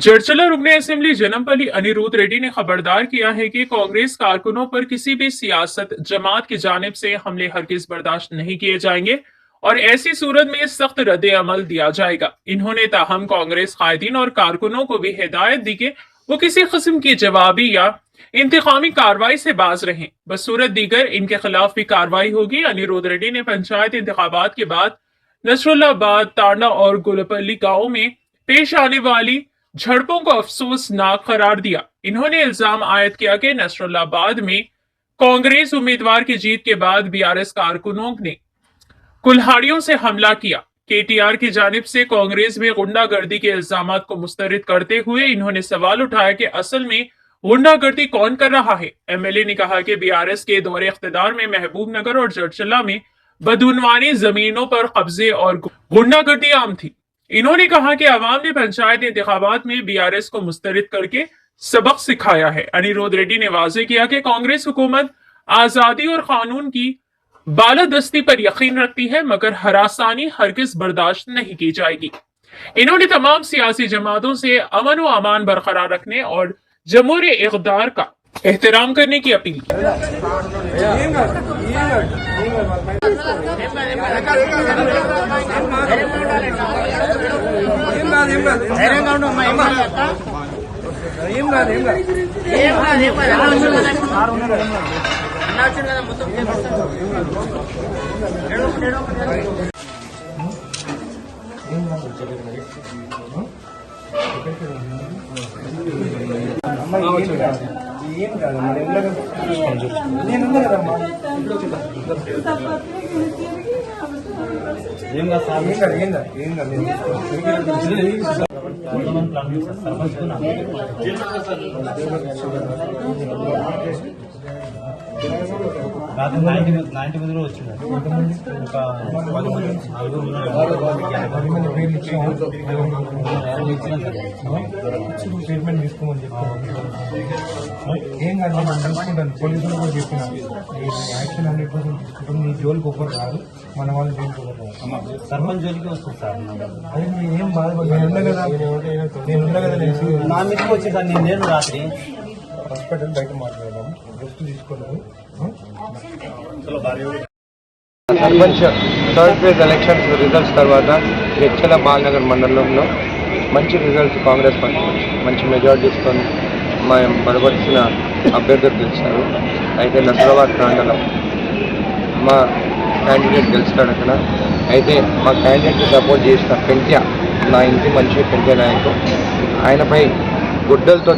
चर्चला रुकने असेंबली जनमपल्ली अनिरुद्ध रेड्डी ने खबरदार किया है कि कांग्रेस कारकुनों पर किसी भी सियासत जमात की जानिब से हमले हरगिज बर्दाश्त नहीं किए जाएंगे और ऐसी सूरत में सख्त रद्द अमल दिया जाएगा। इन्होंने ताहम कांग्रेस कायदीन और कारकुनों को भी हिदायत दी कि वो किसी किस्म की जवाबी या इंतकामी कार्रवाई से बाज रहें, बसूरत दीगर इनके खिलाफ भी कार्रवाई होगी। अनिरुद्ध रेड्डी ने पंचायत इंतखाबात के बाद नसरुल्लाबाद, तांडा और गुलपल्ली गांवों में पेश आने वाली झड़पों को अफसोसनाक करार दिया। इन्होंने इल्जाम आयद किया कि नसरुल्लाबाद में कांग्रेस उम्मीदवार की जीत के बाद बीआरएस कारकुनों ने कुल्हाड़ियों से हमला किया। केटीआर की जानिब से कांग्रेस में गुंडागर्दी के इल्जामात को मुस्तरद करते हुए इन्होंने सवाल उठाया कि असल में गुंडागर्दी कौन कर रहा है। एमएलए ने कहा कि बीआरएस के दौरे इख्तिदार में महबूब नगर और चर्चला में बदउनवानी जमीनों पर कब्जे और गुंडागर्दी आम थी। इन्होंने कहा कि अवाम ने पंचायत इंतखाबात में बीआरएस को मुस्तरद करके सबक सिखाया है। अनिरुद्ध रेड्डी ने वाजे किया कि कांग्रेस हुकूमत आजादी और कानून की बालादस्ती पर यकीन रखती है, मगर हरासानी हरगिज बर्दाश्त नहीं की जाएगी। इन्होंने तमाम सियासी जमातों से अमन व अमान बरकरार रखने और जमहूरी इक़्तिदार का एहतराम करने की अपील की। రాత్రి 90 మందిలో వచ్చింది. ఒక 10 మంది ట్రీట్మెంట్ తీసుకోమని చెప్పి ఏం కాదు మనం తెలుసుకుంటాను. పోలీసులు కూడా చెప్పిన యాక్షన్ 100% తీసుకుంటాం. నీ జోలికి ఒక్కరు రాదు, మన వాళ్ళు జోలికి ఒకరు సర్పంచ్ జోలికి వస్తుంది సార్. అది ఏం బాధపడి నేనున్నా కదా నా మీదకి వచ్చి సార్ నేను రాత్రి హాస్పిటల్ బయట మాట్లాడదాము, రెస్ట్ తీసుకోలేదు. Sarpanch third phase elections results తర్వాత చర్చల బాలనగర్ మండలంలో మంచి రిజల్ట్స్ కాంగ్రెస్ పార్టీ మంచి మెజారిటీస్తో మేము బలపరిచిన అభ్యర్థులు గెలిచారు. అయితే నసరాబాద్ ప్రాంతంలో మా క్యాండిడేట్ గెలుస్తాడు అక్కడ. అయితే మా క్యాండిడేట్కి సపోర్ట్ చేసిన పెంట్యా, నా ఇంటి మంచి పెంట్యా నాయకు, ఆయనపై గుడ్డలతో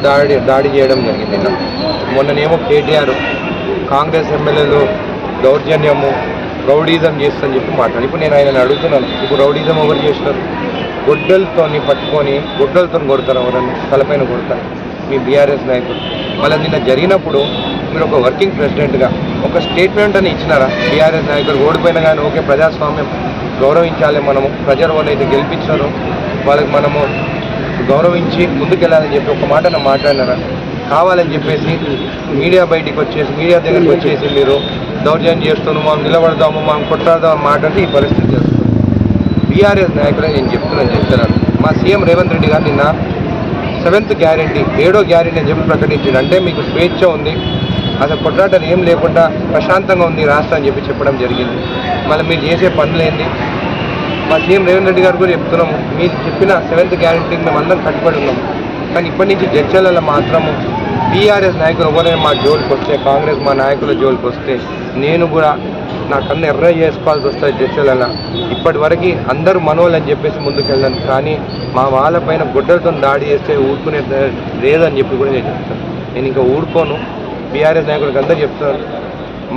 దాడి చేయడం జరిగింది. మొన్ననేమో కేటీఆర్ కాంగ్రెస్ ఎమ్మెల్యేలు దౌర్జన్యము రౌడీజం చేస్తుందని చెప్పి మాట్లాడు. ఇప్పుడు నేను ఆయన అడుగుతున్నాను, ఇప్పుడు రౌడీజం ఎవరు చేస్తారు? గుడ్డలతో పట్టుకొని గుడ్డలతో కొడతారు, ఎవరన్నా తలపైన కొడతారు మీ బీఆర్ఎస్ నాయకులు. మళ్ళీ నిన్న జరిగినప్పుడు మీరు ఒక వర్కింగ్ ప్రెసిడెంట్గా ఒక స్టేట్మెంట్ అని ఇచ్చినారా? బీఆర్ఎస్ నాయకులు ఓడిపోయినా కానీ ఓకే, ప్రజాస్వామ్యం గౌరవించాలి, మనము ప్రజలు వాళ్ళైతే గెలిపించారో వాళ్ళకి మనము గౌరవించి ముందుకెళ్ళాలని చెప్పి ఒక మాట మాట్లాడినారా? కావాలని చెప్పేసి మీడియా బయటికి వచ్చేసి మీడియా దగ్గరికి వచ్చేసి మీరు దౌర్జన్యం చేస్తున్నాము, మనం నిలబడదాము, మనం కొట్లాడదాము మాట్లాడితే ఈ పరిస్థితి చేస్తుంది. బీఆర్ఎస్ నాయకులే నేను చెప్తున్నాను. మా సీఎం రేవంత్ రెడ్డి గారు నిన్న 7th గ్యారెంటీ 7వ గ్యారెంటీ అని చెప్పి ప్రకటించింది. అంటే మీకు స్వేచ్ఛ ఉంది, అసలు కొట్లాటలు ఏం లేకుండా ప్రశాంతంగా ఉంది రాష్ట్రం అని చెప్పి చెప్పడం జరిగింది. మళ్ళీ మీరు చేసే పనులు ఏంటి? మా సీఎం రేవంత్ రెడ్డి గారు కూడా చెప్తున్నాము, మీరు చెప్పిన 7th గ్యారెంటీకి మేము అందరం కట్టుబడి ఉన్నాము. కానీ ఇప్పటి నుంచి చర్చలలో మాత్రము బీఆర్ఎస్ నాయకులు ఎవరైనా మా జోలికి వస్తే, కాంగ్రెస్ మా నాయకుల జోలికి వస్తే నేను కూడా నా కన్ను ఎర్ర చేసుకోవాల్సి వస్తుంది చర్చలలో. ఇప్పటి వరకు అందరూ మనోళ్ళని చెప్పేసి ముందుకెళ్ళాను, కానీ మా వాళ్ళపైన గుడ్డలతో దాడి చేస్తే ఊరుకునే లేదని చెప్పి కూడా నేను చెప్తాను. నేను ఇంకా ఊరుకోను. బీఆర్ఎస్ నాయకులకి అందరూ చెప్తాను,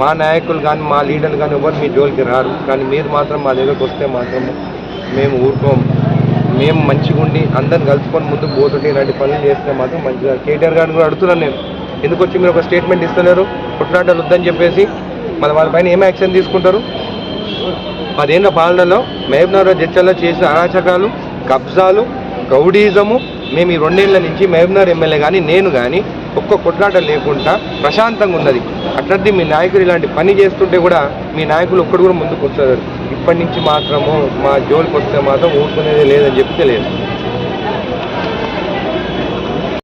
మా నాయకులు కానీ మా లీడర్లు కానీ ఎవరు మీ జోలికి రారు, కానీ మీరు మాత్రం మా దగ్గరకు వస్తే మాత్రము మేము ఊరుకోము. మేము మంచిగా ఉండి అందరిని కలుసుకొని ముందుకు పోతుంటే ఇలాంటి పనులు చేస్తే మాత్రం మంచిగా. కేటీఆర్ గారిని కూడా అడుగుతున్నాను నేను, ఎందుకు వచ్చి మీరు ఒక స్టేట్మెంట్ ఇస్తున్నారు కొట్లాటలు వద్దని చెప్పేసి? మళ్ళీ వాళ్ళపైన ఏం యాక్షన్ తీసుకుంటారు? 10 ఏళ్ల పాలనలో మహబూబ్నగర్ చర్చల్లో చేసిన అరాచకాలు, కబ్జాలు, రౌడీజము మేము ఈ 2 ఏళ్ల నుంచి మహబూబ్నగర్ ఎమ్మెల్యే కానీ నేను కానీ ఒక్క కొట్లాట లేకుండా ప్రశాంతంగా ఉన్నది. అట్లాంటి మీ నాయకులు ఇలాంటి పని చేస్తుంటే కూడా మీ నాయకులు ఒక్కడు కూడా ముందుకు వస్తారు. ఇప్పటి నుంచి మాత్రము మా జోలికి వస్తే మాత్రం ఊరుకునేది లేదని చెప్పి తెలియదు.